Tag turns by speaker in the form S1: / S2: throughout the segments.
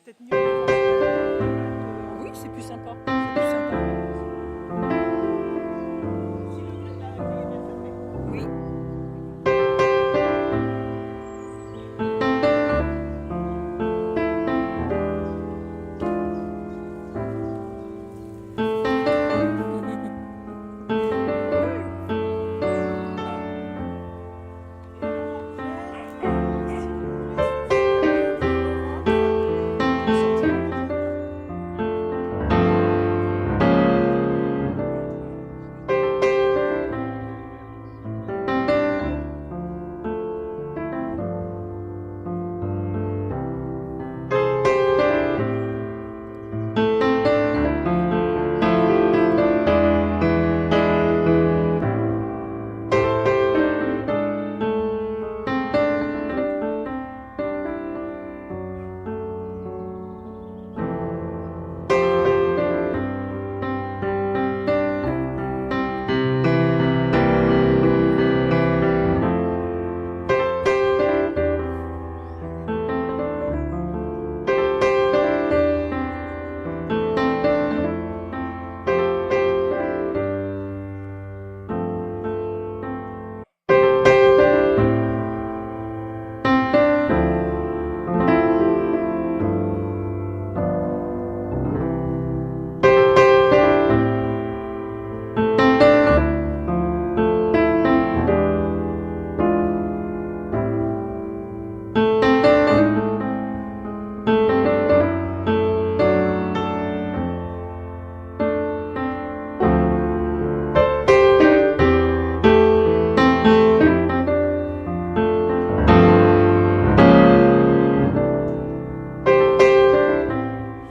S1: peut-être mieux.
S2: Oui, c'est plus sympa. C'est plus sympa. Oui.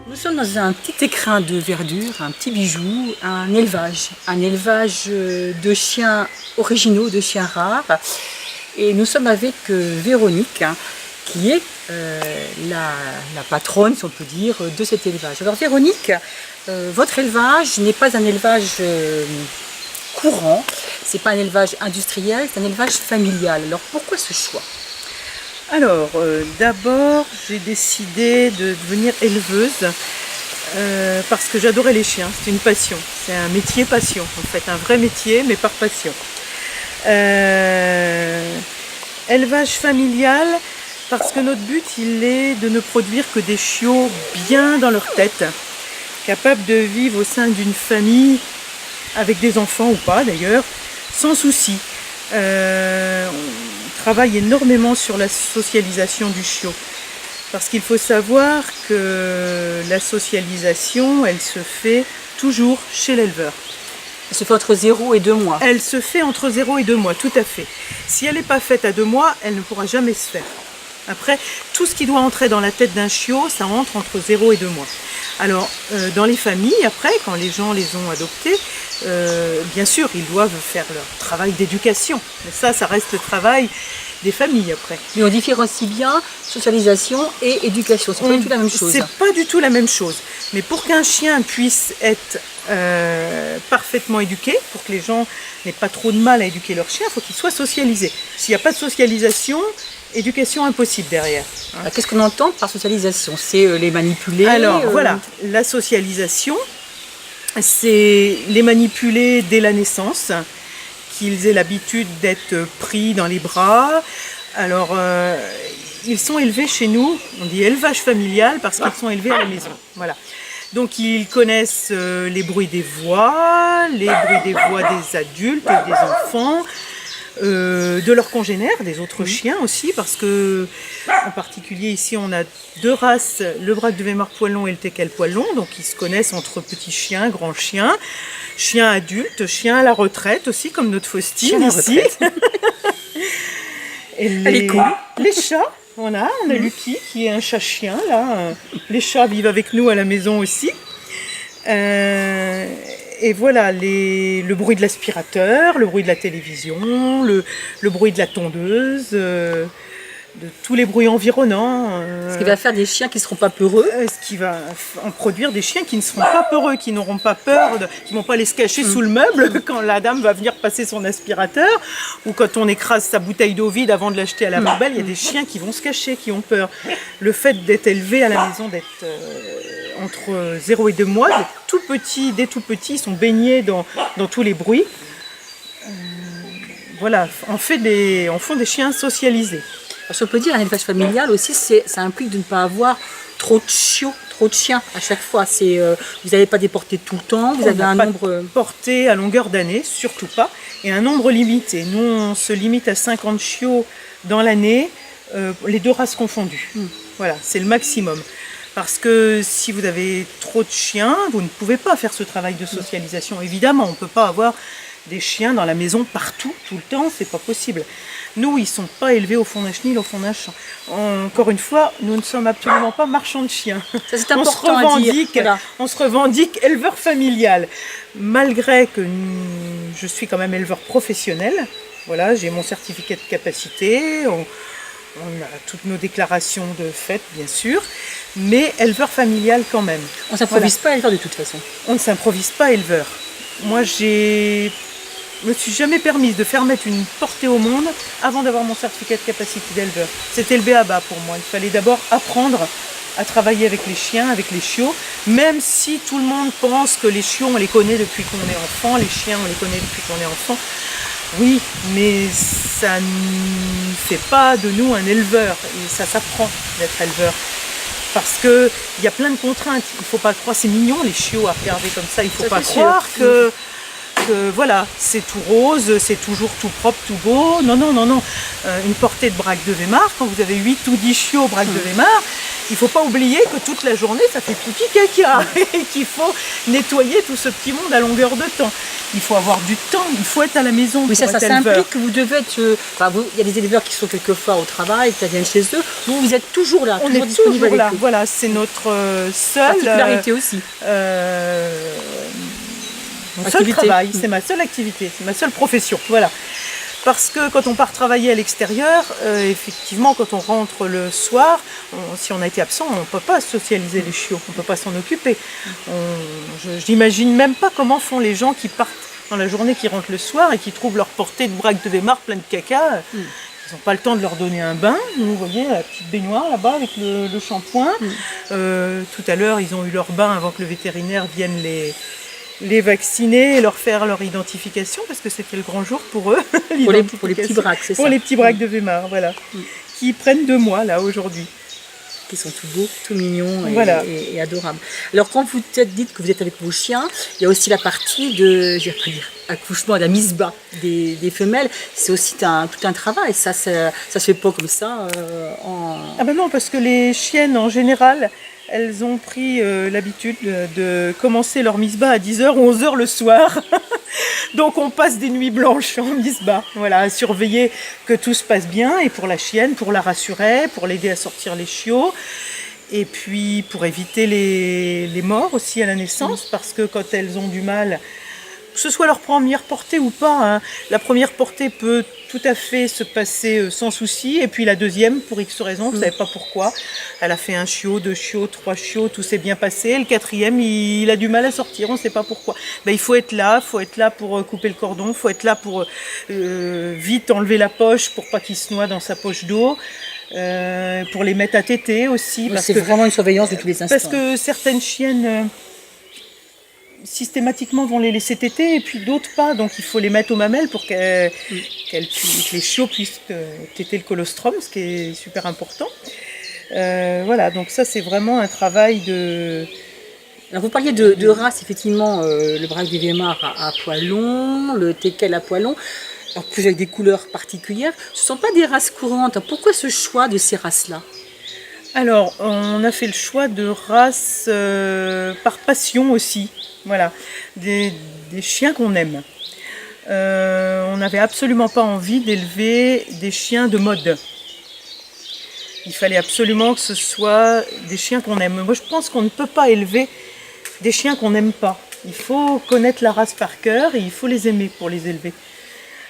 S2: Nous sommes dans un petit écrin de verdure, un petit bijou, un élevage de chiens originaux, de chiens rares. Et nous sommes avec Véronique, qui est la patronne, si on peut dire, de cet élevage. Alors Véronique, votre élevage n'est pas un élevage courant, c'est pas un élevage industriel, c'est un élevage familial. Alors pourquoi ce choix?
S1: Alors, d'abord, j'ai décidé de devenir éleveuse parce que j'adorais les chiens. C'est une passion. C'est un métier passion, en fait. Un vrai métier, mais par passion. Élevage familial, parce que notre but, il est de ne produire que des chiots bien dans leur tête, capables de vivre au sein d'une famille, avec des enfants ou pas d'ailleurs, sans souci. On travaille énormément sur la socialisation du chiot. Parce qu'il faut savoir que la socialisation, elle se fait toujours chez l'éleveur.
S2: Elle se fait entre 0 et 2 mois.
S1: Elle se fait entre 0 et 2 mois, tout à fait. Si elle n'est pas faite à 2 mois, elle ne pourra jamais se faire. Après, tout ce qui doit entrer dans la tête d'un chiot, ça entre 0 et 2 mois. Alors, dans les familles, après, quand les gens les ont adoptés, bien sûr, ils doivent faire leur travail d'éducation. Mais ça reste le travail des familles après.
S2: Mais on différencie bien socialisation et éducation, c'est pas du tout la même chose.
S1: C'est pas du tout la même chose. Mais pour qu'un chien puisse être parfaitement éduqué, pour que les gens n'aient pas trop de mal à éduquer leur chien, il faut qu'il soit socialisé. S'il n'y a pas de socialisation, éducation impossible derrière.
S2: Alors, qu'est-ce qu'on entend par socialisation? C'est les manipuler?
S1: Alors voilà, la socialisation, c'est les manipuler dès la naissance, qu'ils aient l'habitude d'être pris dans les bras. Alors, ils sont élevés chez nous, on dit élevage familial parce qu'ils sont élevés à la maison. Voilà. Donc ils connaissent les bruits des voix, les bruits des voix des adultes, des enfants, de leurs congénères, des autres chiens aussi, parce que en particulier ici on a 2 races, le Braque de Weimar poil long et le Teckel poil long, donc ils se connaissent entre petits chiens, grands chiens, chiens adultes, chiens à la retraite aussi, comme notre Faustine ici. Et les chats, on a Lucky qui est un chat-chien là. Les chats vivent avec nous à la maison aussi. Et voilà, le bruit de l'aspirateur, le bruit de la télévision, le bruit de la tondeuse. de tous les bruits environnants.
S2: Ce qui va faire des chiens qui ne seront pas peureux.
S1: Ce qui va en produire des chiens qui ne seront pas peureux, qui n'auront pas peur, qui ne vont pas aller se cacher sous le meuble quand la dame va venir passer son aspirateur, ou quand on écrase sa bouteille d'eau vide avant de l'acheter à la poubelle. Il y a des chiens qui vont se cacher, qui ont peur. Le fait d'être élevé à la maison, d'être entre 0 et 2 mois, dès tout petits, ils sont baignés dans tous les bruits. Voilà, on font des chiens socialisés.
S2: Parce qu'on peut dire un élevage familial aussi, ça implique de ne pas avoir trop de chiots, trop de chiens à chaque fois. Vous n'avez pas des portées tout le temps, vous avez un nombre...
S1: Portée à longueur d'année, surtout pas, et un nombre limité. Nous, on se limite à 50 chiots dans l'année, les 2 races confondues. Voilà, c'est le maximum. Parce que si vous avez trop de chiens, vous ne pouvez pas faire ce travail de socialisation. Évidemment, on ne peut pas avoir des chiens dans la maison partout, tout le temps, c'est pas possible. Nous, ils ne sont pas élevés au fond d'un chenil, au fond d'un champ. Encore une fois, nous ne sommes absolument pas marchands de chiens.
S2: Ça, c'est important à dire. Voilà.
S1: On se revendique éleveur familial. Malgré que je suis quand même éleveur professionnel, voilà, j'ai mon certificat de capacité, on a toutes nos déclarations de fait, bien sûr, mais éleveur familial quand même.
S2: On ne s'improvise pas éleveur de toute façon.
S1: On ne s'improvise pas éleveur. Moi, je me suis jamais permise de faire mettre une portée au monde avant d'avoir mon certificat de capacité d'éleveur. C'était le b.a.-ba pour moi. Il fallait d'abord apprendre à travailler avec les chiens, avec les chiots, même si tout le monde pense que les chiots, on les connaît depuis qu'on est enfant, les chiens, on les connaît depuis qu'on est enfant. Oui, mais ça ne fait pas de nous un éleveur, et ça s'apprend d'être éleveur. Parce qu'il y a plein de contraintes. Il ne faut pas croire, c'est mignon les chiots à regarder comme ça, il ne faut pas croire que voilà, c'est tout rose, c'est toujours tout propre, tout beau. Non, non, non, non. Une portée de braque de Weimar, quand vous avez 8 ou 10 chiots braque de Weimar, il ne faut pas oublier que toute la journée, ça fait pipi caca et qu'il faut nettoyer tout ce petit monde à longueur de temps. Il faut avoir du temps, il faut être à la maison.
S2: Oui, ça implique que vous devez être... il y a des éleveurs qui sont quelquefois au travail, qui viennent chez eux. Vous êtes toujours là,
S1: on est toujours là. Voilà, c'est notre seule...
S2: particularité aussi.
S1: Mon seul travail, c'est ma seule activité, c'est ma seule profession, voilà. Parce que quand on part travailler à l'extérieur, effectivement, quand on rentre le soir, si on a été absent, on ne peut pas socialiser les chiots, on ne peut pas s'en occuper. Je n'imagine même pas comment font les gens qui partent dans la journée, qui rentrent le soir et qui trouvent leur portée de braque de Weimar plein de caca. Ils n'ont pas le temps de leur donner un bain. Vous voyez la petite baignoire là-bas avec le shampoing. Tout à l'heure, ils ont eu leur bain avant que le vétérinaire vienne les vacciner et leur faire leur identification, parce que c'était le grand jour pour eux.
S2: Pour les petits braques, c'est ça.
S1: Pour les petits braques de Weimar, voilà. Qui prennent 2 mois, là, aujourd'hui.
S2: Qui sont tout beaux, tout mignons et adorables. Alors, quand vous dites que vous êtes avec vos chiens, il y a aussi la partie de, accouchement, la mise bas des femelles. C'est aussi tout un travail. Ça se fait pas comme ça.
S1: Ah ben non, parce que les chiennes, en général, elles ont pris l'habitude de commencer leur mise-bas à 10h ou 11h le soir. Donc on passe des nuits blanches en mise-bas, voilà, à surveiller que tout se passe bien, et pour la chienne, pour la rassurer, pour l'aider à sortir les chiots, et puis pour éviter les morts aussi à la naissance, parce que quand elles ont du mal, que ce soit leur première portée ou pas, hein, la première portée peut tout à fait se passer sans souci, et puis la deuxième, pour X raisons, vous ne savez pas pourquoi, elle a fait 1 chiot, 2 chiots, 3 chiots, tout s'est bien passé, le 4e, il a du mal à sortir, on ne sait pas pourquoi. Ben, il faut être là pour couper le cordon, il faut être là pour vite enlever la poche pour pas qu'il se noie dans sa poche d'eau, pour les mettre à téter aussi.
S2: C'est vraiment une surveillance de tous les instants.
S1: Parce que certaines chiennes... systématiquement vont les laisser téter, et puis d'autres pas, donc il faut les mettre aux mamelles pour que les chiots puissent téter le colostrum, ce qui est super important. Voilà, donc ça c'est vraiment un travail de...
S2: Alors vous parliez de race, effectivement, le braque de Weimar à poil long, le teckel à poil long, en plus avec des couleurs particulières. Ce ne sont pas des races courantes. Pourquoi ce choix de ces races-là ?
S1: Alors, on a fait le choix de races par passion aussi. Voilà, des chiens qu'on aime. On n'avait absolument pas envie d'élever des chiens de mode. Il fallait absolument que ce soit des chiens qu'on aime. Moi, je pense qu'on ne peut pas élever des chiens qu'on n'aime pas. Il faut connaître la race par cœur et il faut les aimer pour les élever.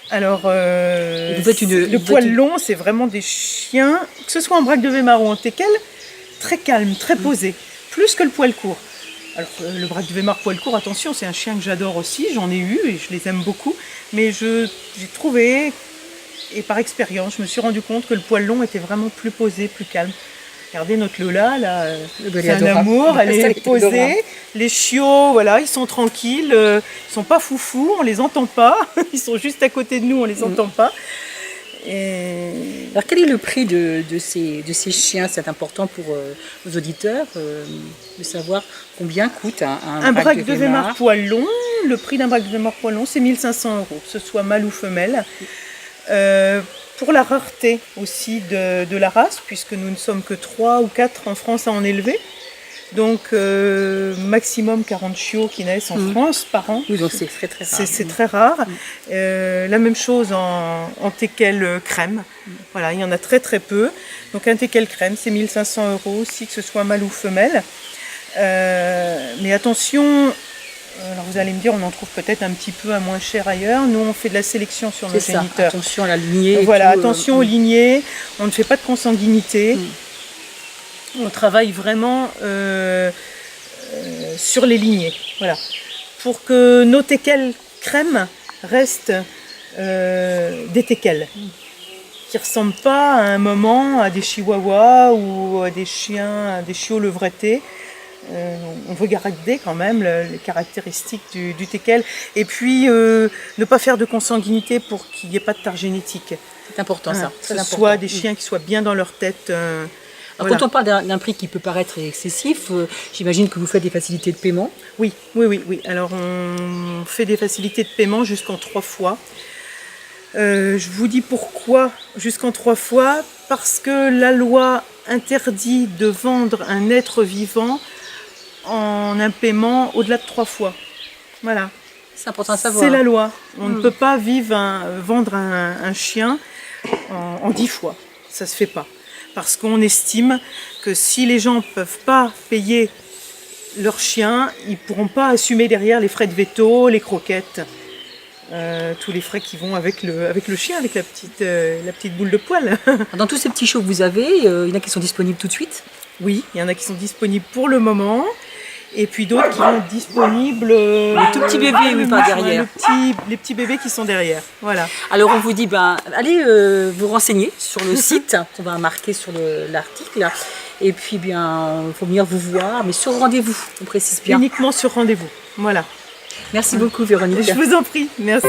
S1: Alors,
S2: Vous faites
S1: le poil long, c'est vraiment des chiens, que ce soit en braque de Weimar ou en teckel, très calme, très posé, plus que le poil court. Alors, le braque de Weimar poil court, attention, c'est un chien que j'adore aussi, j'en ai eu et je les aime beaucoup, mais j'ai trouvé, et par expérience, je me suis rendu compte que le poil long était vraiment plus posé, plus calme. Regardez notre Lola, là, c'est un amour, elle est posée. Les chiots, voilà, ils sont tranquilles, ils sont pas foufous, on les entend pas. Ils sont juste à côté de nous, on les entend pas. Et...
S2: Alors quel est le prix de ces chiens? C'est important pour nos auditeurs de savoir combien coûte un
S1: braque de Weimar poil long. Le prix d'un braque de Weimar poil long, c'est 1 500 €, que ce soit mâle ou femelle. Pour la rareté aussi de la race, puisque nous ne sommes que 3 ou 4 en France à en élever. Donc maximum 40 chiots qui naissent en France par an.
S2: Oui, donc c'est très très rare.
S1: C'est très rare. La même chose en teckel crème. Voilà, il y en a très très peu. Donc un teckel crème, c'est 1 500 € aussi, que ce soit mâle ou femelle. Mais attention, alors vous allez me dire, on en trouve peut-être un petit peu à moins cher ailleurs. Nous, on fait de la sélection sur nos géniteurs.
S2: Attention à la lignée.
S1: Voilà, attention aux lignées. On ne fait pas de consanguinité. On travaille vraiment sur les lignées. Voilà. Pour que nos teckels crème restent des teckels. Qui ne ressemblent pas à un moment à des chihuahuas ou à des chiens, à des chiots levrettés. On veut garder quand même les caractéristiques du teckel et puis ne pas faire de consanguinité pour qu'il n'y ait pas de tare génétique.
S2: C'est important ça.
S1: Que ce soit des chiens qui soient bien dans leur tête.
S2: Alors, quand on parle d'un prix qui peut paraître excessif, j'imagine que vous faites des facilités de paiement.
S1: Oui. Alors on fait des facilités de paiement jusqu'en 3 fois. Je vous dis pourquoi jusqu'en 3 fois, parce que la loi interdit de vendre un être vivant en un paiement au-delà de 3 fois. Voilà.
S2: C'est important à savoir.
S1: C'est la loi. On ne peut pas vendre un chien en 10 fois. Ça ne se fait pas. Parce qu'on estime que si les gens ne peuvent pas payer leur chien, ils ne pourront pas assumer derrière les frais de veto, les croquettes, tous les frais qui vont avec le chien, avec la petite boule de poil.
S2: Dans tous ces petits chiots que vous avez, il y en a qui sont disponibles tout de suite?
S1: Oui, il y en a qui sont disponibles pour le moment. Et puis d'autres qui vont être disponibles.
S2: Les tout petits bébés, oui, par derrière.
S1: Les petits bébés qui sont derrière. Voilà.
S2: Alors on vous dit, allez vous renseigner sur le site qu'on va marquer sur l'article. Et puis il faut venir vous voir, mais sur rendez-vous, on précise bien.
S1: Uniquement sur rendez-vous. Voilà.
S2: Merci beaucoup Véronique.
S1: Je vous en prie, merci.